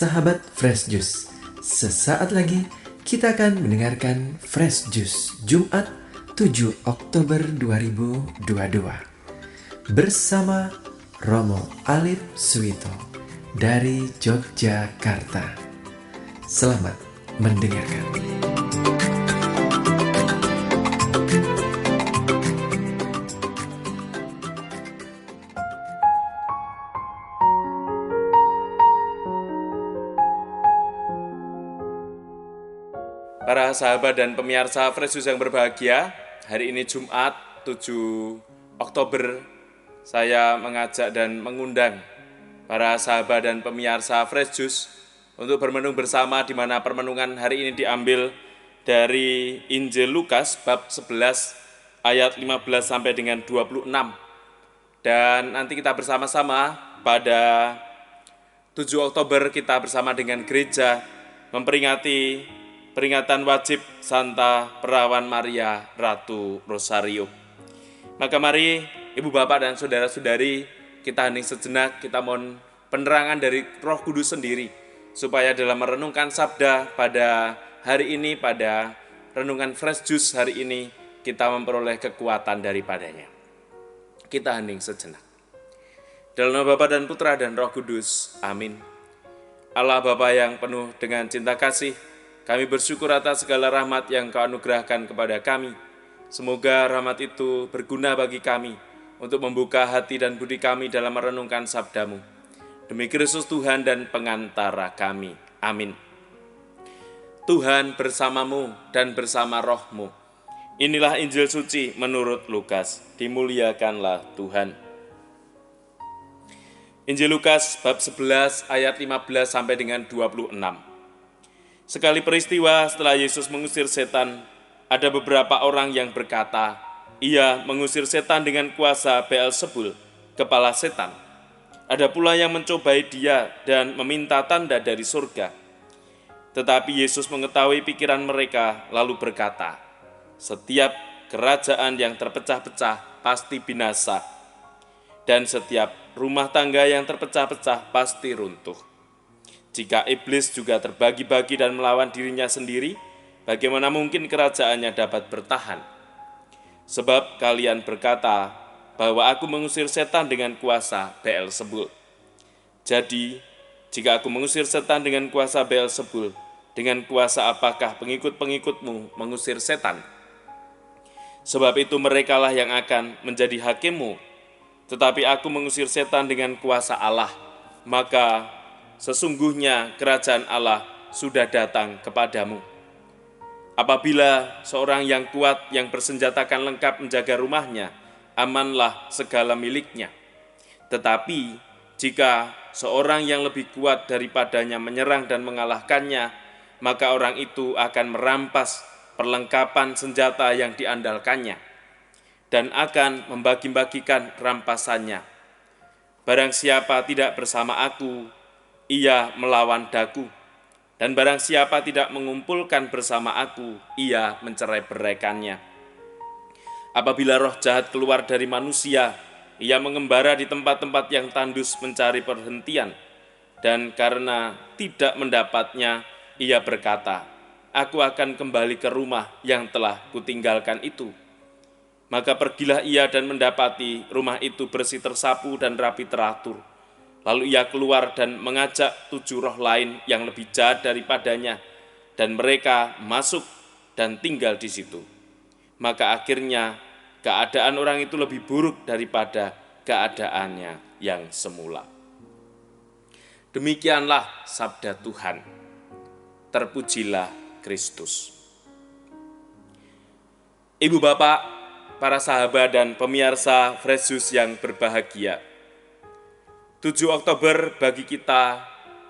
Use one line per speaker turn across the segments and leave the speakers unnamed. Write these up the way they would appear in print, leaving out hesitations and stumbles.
Sahabat Fresh Juice, sesaat lagi kita akan mendengarkan Fresh Juice Jumat 7 Oktober 2022 bersama Romo Alif Suwito dari Yogyakarta. Selamat mendengarkan.
Para sahabat dan pemirsa Fresh Juice yang berbahagia, hari ini Jumat 7 Oktober, saya mengajak dan mengundang para sahabat dan pemirsa Fresh Juice untuk bermenung bersama, di mana permenungan hari ini diambil dari Injil Lukas bab 11 ayat 15 sampai dengan 26. Dan nanti kita bersama-sama pada 7 Oktober kita bersama dengan gereja memperingati peringatan wajib Santa Perawan Maria Ratu Rosario. Maka mari Ibu Bapak dan Saudara-saudari, kita hening sejenak, kita mohon penerangan dari Roh Kudus sendiri, supaya dalam merenungkan sabda pada hari ini, pada renungan Fresh Juice hari ini, kita memperoleh kekuatan daripadanya. Kita hening sejenak. Dalam nama Bapa dan Putra dan Roh Kudus, amin. Allah Bapa yang penuh dengan cinta kasih, kami bersyukur atas segala rahmat yang Kau anugerahkan kepada kami. Semoga rahmat itu berguna bagi kami untuk membuka hati dan budi kami dalam merenungkan sabda-Mu. Demi Kristus Tuhan dan pengantara kami. Amin. Tuhan bersamamu dan bersama roh-Mu. Inilah Injil suci menurut Lukas. Dimuliakanlah Tuhan. Injil Lukas bab 11 ayat 15 sampai dengan 26. Sekali peristiwa setelah Yesus mengusir setan, ada beberapa orang yang berkata, ia mengusir setan dengan kuasa Beelzebul, kepala setan. Ada pula yang mencobai dia dan meminta tanda dari surga. Tetapi Yesus mengetahui pikiran mereka, lalu berkata, setiap kerajaan yang terpecah-pecah pasti binasa, dan setiap rumah tangga yang terpecah-pecah pasti runtuh. Jika iblis juga terbagi-bagi dan melawan dirinya sendiri, bagaimana mungkin kerajaannya dapat bertahan? Sebab kalian berkata bahwa aku mengusir setan dengan kuasa Beelzebul. Jadi, jika aku mengusir setan dengan kuasa Beelzebul, dengan kuasa apakah pengikut-pengikutmu mengusir setan? Sebab itu merekalah yang akan menjadi hakimmu. Tetapi aku mengusir setan dengan kuasa Allah, maka sesungguhnya kerajaan Allah sudah datang kepadamu. Apabila seorang yang kuat yang bersenjatakan lengkap menjaga rumahnya, amanlah segala miliknya. Tetapi jika seorang yang lebih kuat daripadanya menyerang dan mengalahkannya, maka orang itu akan merampas perlengkapan senjata yang diandalkannya dan akan membagi-bagikan rampasannya. Barang siapa tidak bersama aku, ia melawan daku, dan barang siapa tidak mengumpulkan bersama aku, ia mencerai-beraikannya. Apabila roh jahat keluar dari manusia, ia mengembara di tempat-tempat yang tandus mencari perhentian, dan karena tidak mendapatnya, ia berkata, aku akan kembali ke rumah yang telah kutinggalkan itu. Maka pergilah ia dan mendapati rumah itu bersih tersapu dan rapi teratur. Lalu ia keluar dan mengajak 7 roh lain yang lebih jahat daripadanya, dan mereka masuk dan tinggal di situ. Maka akhirnya keadaan orang itu lebih buruk daripada keadaannya yang semula. Demikianlah sabda Tuhan. Terpujilah Kristus. Ibu Bapak, para sahabat dan pemirsa Fresh Juice yang berbahagia, 7 Oktober bagi kita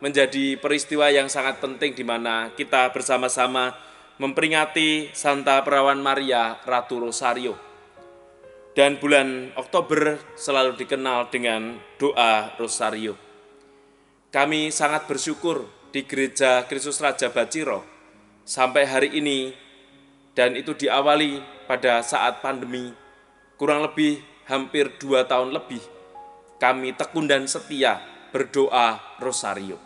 menjadi peristiwa yang sangat penting, di mana kita bersama-sama memperingati Santa Perawan Maria Ratu Rosario. Dan bulan Oktober selalu dikenal dengan doa Rosario. Kami sangat bersyukur di Gereja Kristus Raja Baciro sampai hari ini, dan itu diawali pada saat pandemi, kurang lebih hampir 2 tahun lebih, kami tekun dan setia berdoa Rosario.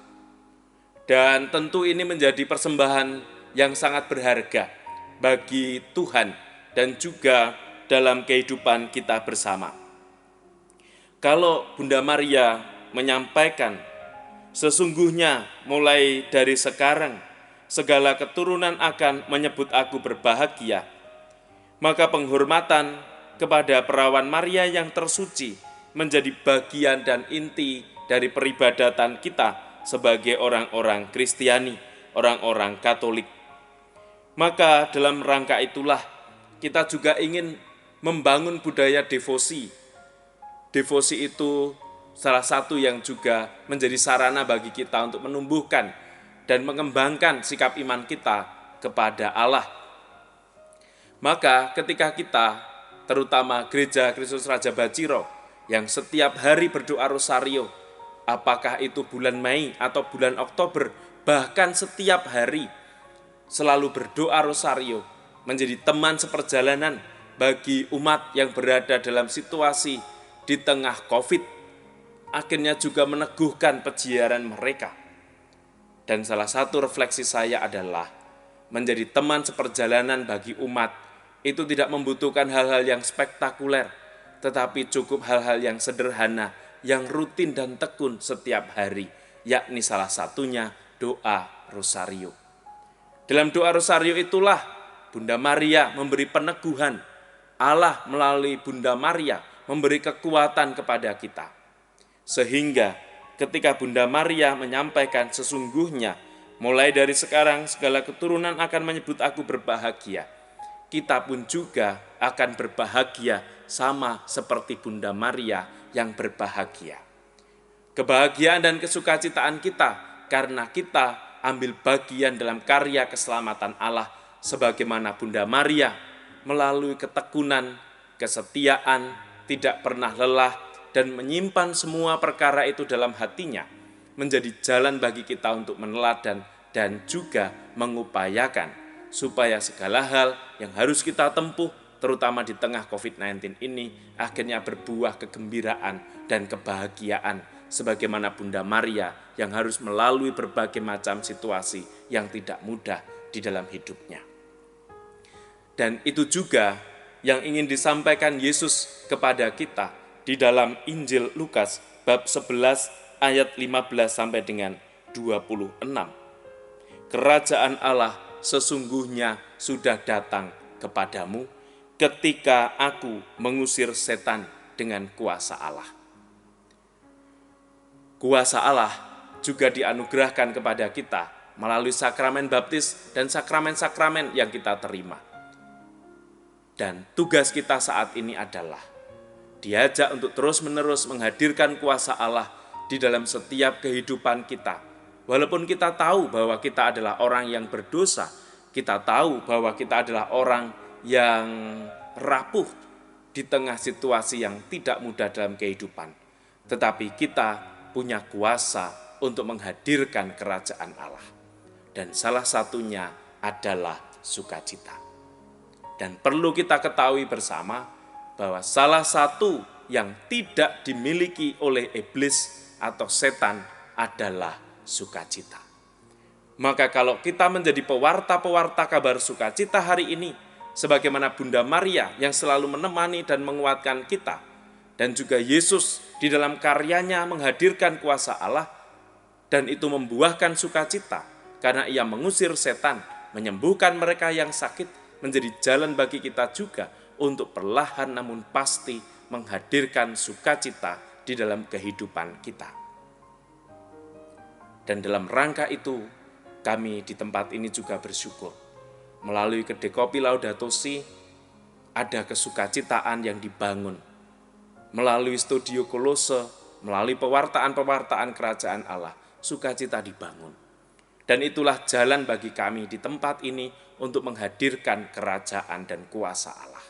Dan tentu ini menjadi persembahan yang sangat berharga bagi Tuhan dan juga dalam kehidupan kita bersama. Kalau Bunda Maria menyampaikan, sesungguhnya mulai dari sekarang segala keturunan akan menyebut aku berbahagia, maka penghormatan kepada perawan Maria yang tersuci menjadi bagian dan inti dari peribadatan kita sebagai orang-orang Kristiani, orang-orang Katolik. Maka dalam rangka itulah kita juga ingin membangun budaya devosi. Devosi itu salah satu yang juga menjadi sarana bagi kita untuk menumbuhkan dan mengembangkan sikap iman kita kepada Allah. Maka ketika kita, terutama Gereja Kristus Raja Baciro, yang setiap hari berdoa rosario, apakah itu bulan Mei atau bulan Oktober, bahkan setiap hari selalu berdoa rosario, menjadi teman seperjalanan bagi umat yang berada dalam situasi di tengah COVID, akhirnya juga meneguhkan peziarah mereka. Dan salah satu refleksi saya adalah menjadi teman seperjalanan bagi umat itu tidak membutuhkan hal-hal yang spektakuler, tetapi cukup hal-hal yang sederhana, yang rutin dan tekun setiap hari, yakni salah satunya doa rosario. Dalam doa rosario itulah Bunda Maria memberi peneguhan, Allah melalui Bunda Maria memberi kekuatan kepada kita. Sehingga ketika Bunda Maria menyampaikan sesungguhnya, mulai dari sekarang segala keturunan akan menyebut aku berbahagia, kita pun juga akan berbahagia sama seperti Bunda Maria yang berbahagia. Kebahagiaan dan kesukacitaan kita karena kita ambil bagian dalam karya keselamatan Allah sebagaimana Bunda Maria melalui ketekunan, kesetiaan, tidak pernah lelah dan menyimpan semua perkara itu dalam hatinya menjadi jalan bagi kita untuk meneladan dan juga mengupayakan supaya segala hal yang harus kita tempuh terutama di tengah COVID-19 ini akhirnya berbuah kegembiraan dan kebahagiaan sebagaimana Bunda Maria yang harus melalui berbagai macam situasi yang tidak mudah di dalam hidupnya. Dan itu juga yang ingin disampaikan Yesus kepada kita di dalam Injil Lukas bab 11 ayat 15 sampai dengan 26. Kerajaan Allah sesungguhnya sudah datang kepadamu ketika aku mengusir setan dengan kuasa Allah. Kuasa Allah juga dianugerahkan kepada kita melalui sakramen baptis dan sakramen-sakramen yang kita terima. Dan tugas kita saat ini adalah diajak untuk terus-menerus menghadirkan kuasa Allah di dalam setiap kehidupan kita. Walaupun kita tahu bahwa kita adalah orang yang berdosa, kita tahu bahwa kita adalah orang yang rapuh di tengah situasi yang tidak mudah dalam kehidupan. Tetapi kita punya kuasa untuk menghadirkan kerajaan Allah. Dan salah satunya adalah sukacita. Dan perlu kita ketahui bersama bahwa salah satu yang tidak dimiliki oleh iblis atau setan adalah sukacita. Maka kalau kita menjadi pewarta-pewarta kabar sukacita hari ini, sebagaimana Bunda Maria yang selalu menemani dan menguatkan kita, dan juga Yesus di dalam karyanya menghadirkan kuasa Allah, dan itu membuahkan sukacita, karena ia mengusir setan, menyembuhkan mereka yang sakit, menjadi jalan bagi kita juga untuk perlahan namun pasti menghadirkan sukacita di dalam kehidupan kita. Dan dalam rangka itu, kami di tempat ini juga bersyukur. Melalui Kedai Kopi Laudato Si, ada kesukacitaan yang dibangun. Melalui Studio Kolose, melalui pewartaan-pewartaan kerajaan Allah, sukacita dibangun. Dan itulah jalan bagi kami di tempat ini untuk menghadirkan kerajaan dan kuasa Allah.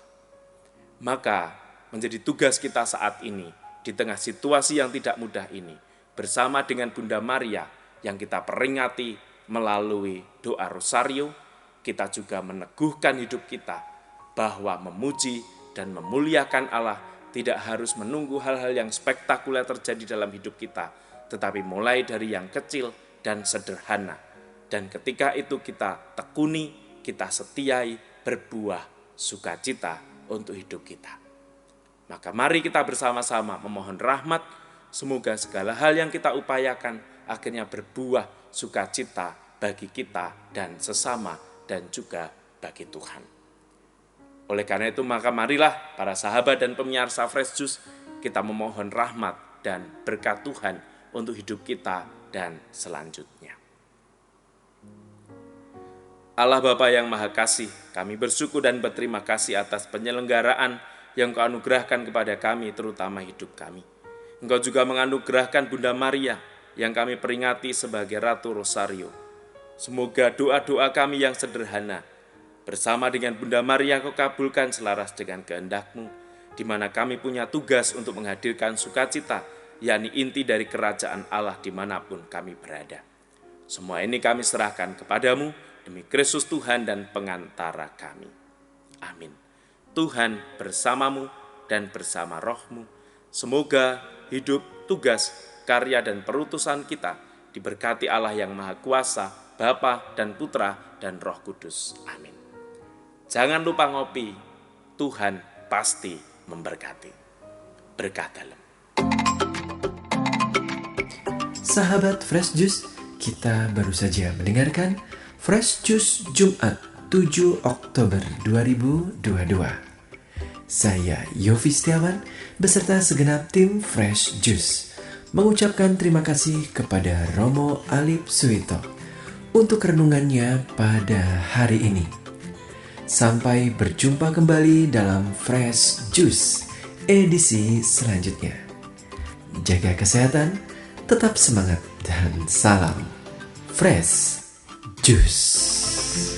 Maka menjadi tugas kita saat ini, di tengah situasi yang tidak mudah ini, bersama dengan Bunda Maria yang kita peringati melalui doa rosario, kita juga meneguhkan hidup kita bahwa memuji dan memuliakan Allah tidak harus menunggu hal-hal yang spektakuler terjadi dalam hidup kita, tetapi mulai dari yang kecil, dan sederhana. Dan ketika itu kita tekuni, kita setiai, berbuah sukacita untuk hidup kita. Maka mari kita bersama-sama memohon rahmat, semoga segala hal yang kita upayakan akhirnya berbuah sukacita bagi kita dan sesama dan juga bagi Tuhan. Oleh karena itu maka marilah para sahabat dan pemirsa Fresh Juice kita memohon rahmat dan berkat Tuhan untuk hidup kita dan selanjutnya. Allah Bapa yang Maha Kasih, kami bersyukur dan berterima kasih atas penyelenggaraan yang Kau anugerahkan kepada kami, terutama hidup kami. Engkau juga menganugerahkan Bunda Maria yang kami peringati sebagai Ratu Rosario. Semoga doa-doa kami yang sederhana bersama dengan Bunda Maria Kau kabulkan selaras dengan kehendak-Mu, di mana kami punya tugas untuk menghadirkan sukacita, yakni inti dari kerajaan Allah dimanapun kami berada. Semua ini kami serahkan kepadamu, demi Kristus Tuhan dan pengantara kami. Amin. Tuhan bersamamu dan bersama rohmu. Semoga hidup, tugas, karya dan perutusan kita diberkati Allah yang Maha Kuasa, Bapa dan Putra dan Roh Kudus. Amin. Jangan lupa ngopi, Tuhan pasti memberkati. Berkah dalam.
Sahabat Fresh Juice, kita baru saja mendengarkan Fresh Juice Jumat 7 Oktober 2022. Saya Yofi Setiawan beserta segenap tim Fresh Juice mengucapkan terima kasih kepada Romo Alip Suito untuk renungannya pada hari ini. Sampai berjumpa kembali dalam Fresh Juice edisi selanjutnya. Jaga kesehatan, tetap semangat, dan salam Fresh Juice.